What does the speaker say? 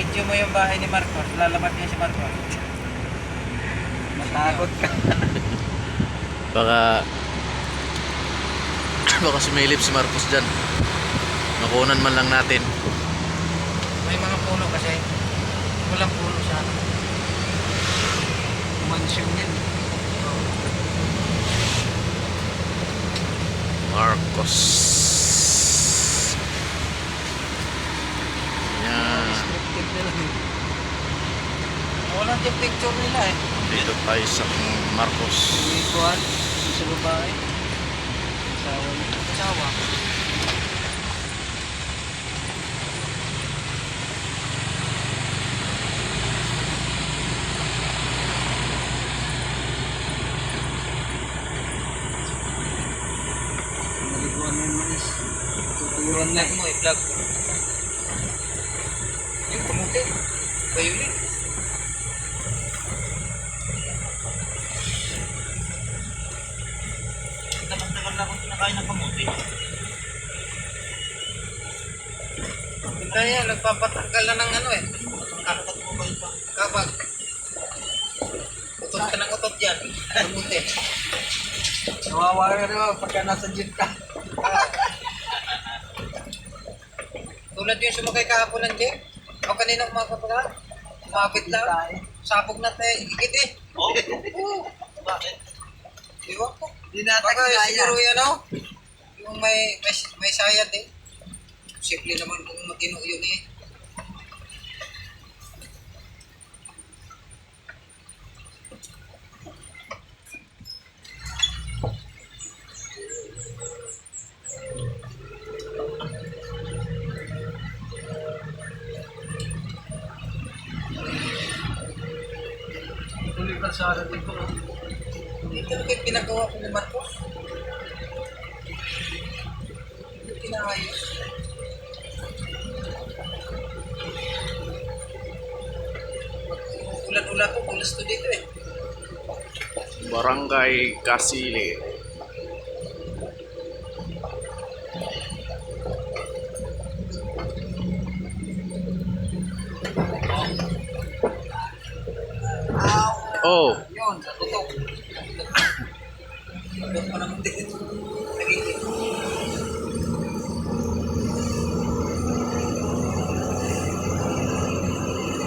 I-video mo yung bahay ni Marcos. Lalabas niya si Marcos. Matakot ka. Baka sumilip si Marcos dyan. Makunan man lang natin. May mga puno kasi. Walang puno siya. Mansion yan. Marcos. Yan. Scripted na lang. Walang yung picture nila eh. Dito tayo sa Marcos. Umikuhan. Sa babae. Asawa niya. Asawa. Naliguan mo yung mais. Tutuyuan na. I-vlog mo, i-vlog. Yung kamuti. Violet. Tagal na akong kinakain ng kamuti. Kaya nagpapatanggal na ng ano eh. Kakot mo ba ito? Kapag utot ka ng utot yan. Kamuti. Nawawa ka naman pagka nasa jeep ka. Tulad yung sumakay kahapon ng jeep. O kanina kumakapaga. Umabit lang. Sabog na tayo. Igit eh. Oo. Bakit? Iwan ko. Baka siguro yan o. Yung may sayad eh. Simple naman kung matino yun eh. Tuloy ka sa araw dito. Ito na kayo pinagawa ko ni Marcos. Ito pinaayos. Ulan-ulan ko, bulas to dito eh. Barangay Kasili. Oh, Yun, sa tutok. Tutok pa naman dito. Nagiging.